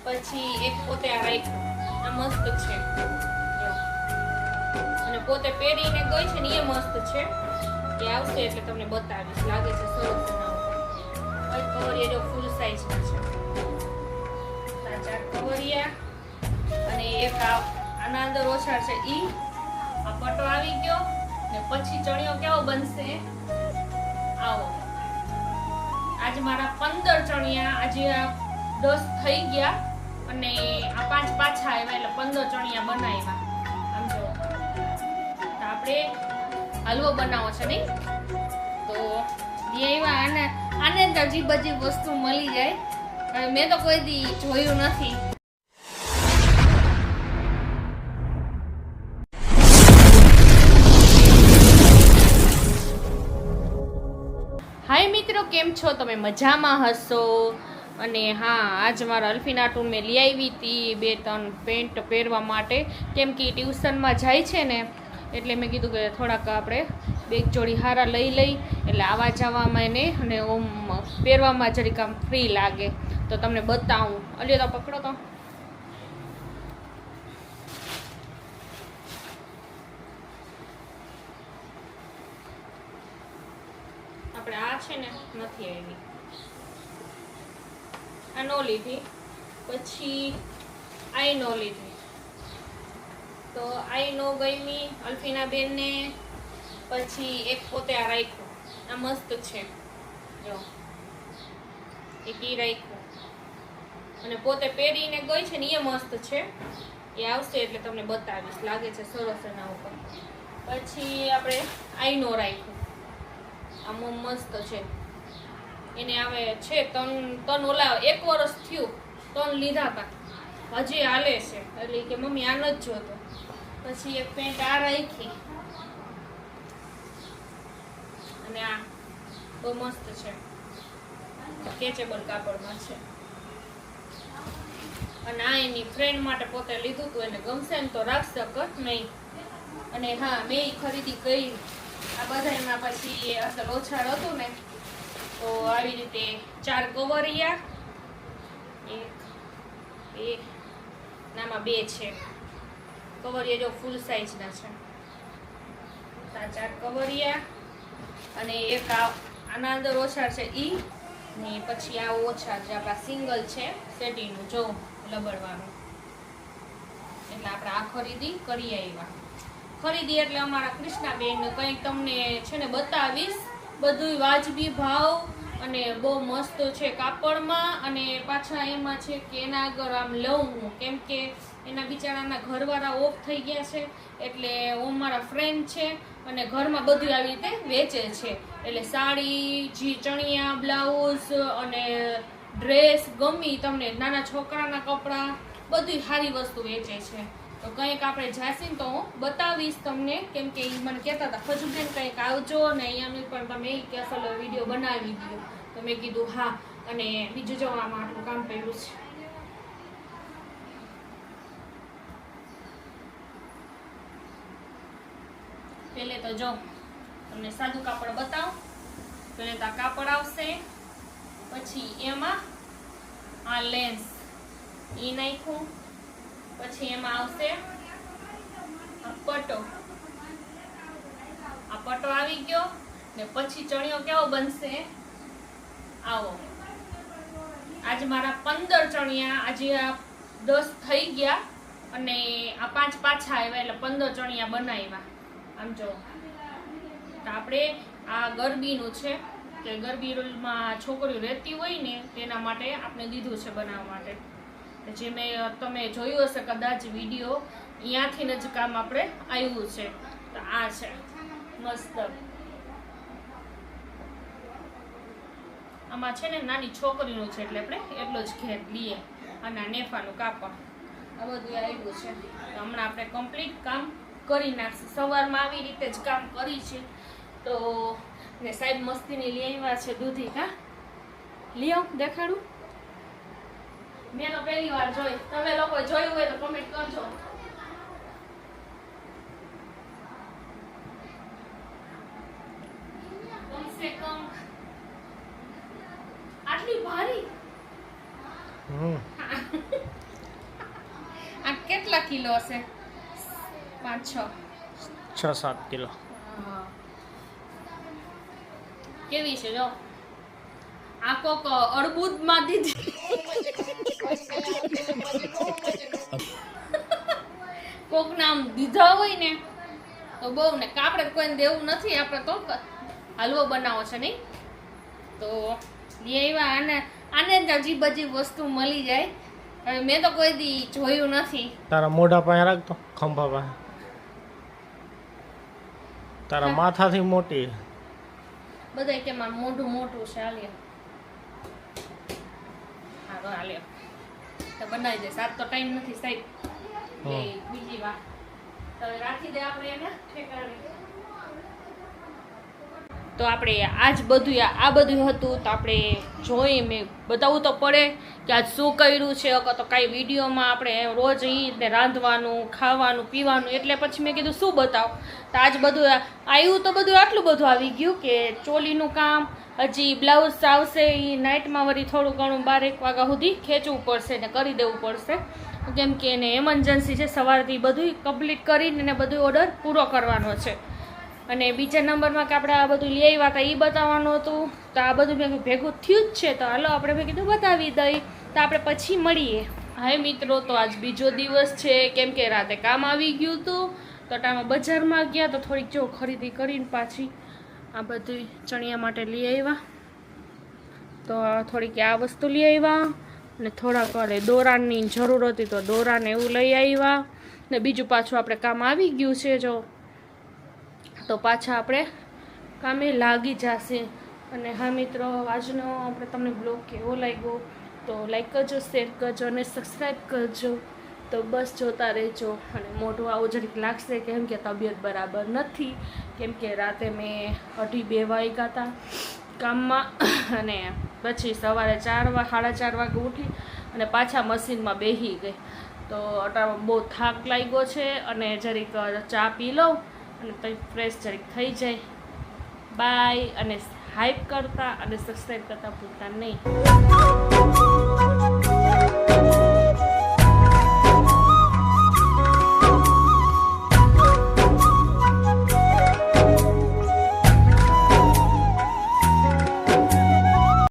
પછી એક પોતે આ રાખ્યું, આ મસ્ત છે જો. અને પોતે પહેરીને ગઈ છે ને એ મસ્ત છે. એ આવશે એટલે તમને બતાવીશ. લાગે છે સરસ એના ઉપર. કવર એ જો ફૂલ સાઈઝ માં છે. સાચા કવરિયા અને એક આના અંદર ઓછા છે ઈ. આ પટો આવી ગયો ને પછી ચણિયો કેવો બનશે આવો. આજે મારા 15 ચણિયા, આજે આ 10 થઈ ગયા અને આ 5 પાછા આવ્યા એટલે 15 ચણિયા બનાવ્યા. આમ જો આપણે હલવો બનાવો છે નહીં તો એવા આને જ અજીબ અજીબ વસ્તુ મળી જાય. મેં તો કોઈ દી જોયું નથી. હાય મિત્રો, કેમ છો તમે? મજામાં હશો. અને હા, આજ મારા અલ્ફીનાટુ મેં લઈ આવી હતી 2-3 પેન્ટ પહેરવા માટે. કેમ કે ટ્યુશનમાં જાય છે ને એટલે મેં કીધું કે થોડાક આપણે બેગ જોડી હારા લઈ લઈ એટલે આવા જવામાં એને અને ઓમ પહેરવામાં જરીક આમ ફ્રી લાગે. તો તમને બતાવું. અલ્યો તો પકડો તો. આપણે આ છે ને નથી આવી, આ નો લીધી. પછી આઈ નો લીધી તો આઈ નો ગમી અલ્ફીના બેન ને. પછી એક પોતે આ રાખ્યું, આ મસ્ત છે જો. એક ઈ રાખ્યું અને પોતે પહેરીને ગઈ છે ને એ મસ્ત છે. એ આવશે એટલે તમને બતાવીશ. લાગે છે સરસ એના ઉપર. પછી આપણે આઈ નો રાખ્યું, આમ મસ્ત છે. એને આવે છે તન ઓલા 1 વર્ષ થયું, તન લીધા હતા, હજી હાલે છે. એટલે કે મમ્મી આ નથી જોતો. પછી એક પેન્ટ આ રાખી અને આ બહુ મસ્ત છે, કેચેબલ કાપડમાં છે. અને આ એની ફ્રેન્ડ માટે પોતે લીધું હતું, એને ગમશે ને તો રાખશે કર નહીં. અને હા, મેં ખરીદી કરી આ બધામાં. પછી અસલ ઓછાળ હતું ને તો આવી રીતે 4 કવરિયા, એક નામાં 2 છે કવરિયા જો ફૂલ સાઈઝના છે. 4 કવરિયા અને એક આના અંદર ઓછા છે ઈ ને પછી આ ઓછા જે આપણા સિંગલ છે સેટીનું જો લબડવાનું. એટલે આપણે આ ખરીદી કરી આવ્યા. ખરીદી એટલે અમારા કૃષ્ણાબેન કંઈક તમને છે ને બતાવીશ. બધું વાજબી ભાવ અને બહુ મસ્ત છે કાપડમાં. અને પાછા એમાં છે કે એના આગળ આમ લઉં હું, કેમ કે એના બિચારાના ઘરવાળા ઓફ થઈ ગયા છે એટલે ઓમ મારા ફ્રેન્ડ છે અને ઘરમાં બધું આવી રીતે વેચે છે. એટલે સાડી, ચણિયા, બ્લાઉઝ અને ડ્રેસ ગમી તમને, નાના છોકરાના કપડાં, બધી સારી વસ્તુ વેચે છે. તો કંઈક આપણે જાસીને તો હું બતાવીશ તમને. કેમ કે એ મને કહેતા હતા ખજુબેન કંઈક આવજો ને અહીંયાનું પણ તમે કે અસલ વિડીયો બનાવી દો. તો મેં કીધું હા. અને બીજું જોવામાં આટલું કામ કર્યું છે. પહેલે તો જો તમને સાદું કાપડ બતાવું. પહેલે તો આ કાપડ આવશે, પછી એમાં આ લેન્સ એ નાખ્યું, પછી એમાં આવશે આ પટો. આ પટો આવી ગયો ને પછી ચણિયો કેવો બનશે આવો. આજે મારા 15 ચણિયા, આજે આ 10 થઈ ગયા અને આ 5 પાછા આવ્યા એટલે 15 ચણિયા બનાવ્યા. આમ જો તો આપણે આ ગરબીનું છે કે ગરબીમાં છોકરીઓ રહેતી હોય ને તેના માટે આપણે દીધું છે બનાવવા માટે. જે મેં તમે જોયું હશે કદાચ વિડીયો, અહીંયાથી જ કામ આપણે આવ્યું છે. તો આ છે મસ્ત. આમાં છે ને નાની છોકરીનું છે એટલે આપણે એટલો જ ઘેર લઈએ. અને આ નેફાનું કાપડ આ બધું આવ્યું છે. તો હમણાં આપણે કમ્પ્લીટ કામ કરી નાખશું. સવારમાં આવી રીતે જ કામ કરી છે. તો ને સાહેબ મસ્તીની લઈ આવ્યા છે દૂધી. હા લઈ આવ, દેખાડું. મેં તો પહેલી વાર જોઈ. તમે લોકો જોયું હોય તો કમેન્ટ કરજો. કમસે કમ આટલી ભારી કેટલા કિલો હશે? 6-7 કિલો. કેવી છે જો આ કોક અડબૂદ માં દીધી. કોક નામ દીધા હોય ને તો બહુ ને આપણે કોઈને દેવું નથી. આપણે તો હલવો બનાવો છે નહીં તો એવા આને જ અજીબ અજીબ વસ્તુ મળી જાય. હવે મેં તો કોઈ દી જોયું નથી. તારા મોઢા પાસે રાખતો, ખંભા પાસે. તારા માથાથી મોટી. બધા કે મારું મોઢું મોટું છે. હાલ્યો હા તો હાલ્યો તો બનાવી દે. સાત તો ટાઈમ નથી સાહેબ. બીજી વાત તો રાખી દે આપણે એને ઠેકાણે. તો આપણે આજ બધું આ બધું હતું તો આપણે જોઈ મેં બતાવવું તો પડે કે આજ શું કર્યું છે. તો કાંઈ વિડીયોમાં આપણે રોજ ને રાંધવાનું ખાવાનું પીવાનું એટલે પછી મેં કીધું શું બતાવ. તો આજ બધું આવ્યું તો બધું આટલું બધું આવી ગયું કે ચોલીનું કામ હજી બ્લાઉઝ આવશે એ નાઇટમાં વળી થોડું ઘણું 12-1 વાગ્યા સુધી ખેંચવું પડશે ને કરી દેવું પડશે કેમ કે એને એમરજન્સી છે. સવારથી બધું કમ્પ્લીટ કરીને એને બધું ઓર્ડર પૂરો કરવાનો છે. અને બીજા નંબરમાં કે આપણે આ બધું લઈ આવ્યા હતા એ બતાવવાનું હતું. તો આ બધું મેં ભેગું થયું જ છે તો હાલો આપણે મેં કીધું બતાવી દઈ. તો આપણે પછી મળીએ. હા મિત્રો તો આજ બીજો દિવસ છે કેમ કે રાતે કામ આવી ગયું હતું તો ટાઈમ બજારમાં ગયા તો થોડીક જો ખરીદી કરીને પાછી આ બધું ચણિયા માટે લઈ આવ્યા. તો થોડીક આ વસ્તુ લઈ આવ્યા ને થોડાક વારે દોરાની જરૂર હતી તો દોરાને એવું લઈ આવ્યા ને બીજું પાછું આપણે કામ આવી ગયું છે જો તો પાછા આપણે કામે લાગી જશે. અને હા મિત્રો આજનો આપણે તમને બ્લોગ કેવો લાગ્યો તો લાઈક કરજો, શેર કરજો અને સબસ્ક્રાઈબ કરજો. તો બસ જોતા રહેજો. અને મોઢું આવું જરીક લાગશે કેમ કે તબિયત બરાબર નથી કેમ કે રાતે મેં 2:30 વાગ્યા હતા કામમાં અને પછી સવારે 4-4:30 વાગે ઉઠી અને પાછા મશીનમાં બેસી ગઈ. તો અટાણમાં બહુ થાક લાગ્યો છે અને જરીક ચા પી લઉં અને પછી ફ્રેશ જરીક થઈ જાય. બાય અને હાઈપ કરતા અને સબસ્ક્રાઈબ કરતા ભૂલતા નહીં.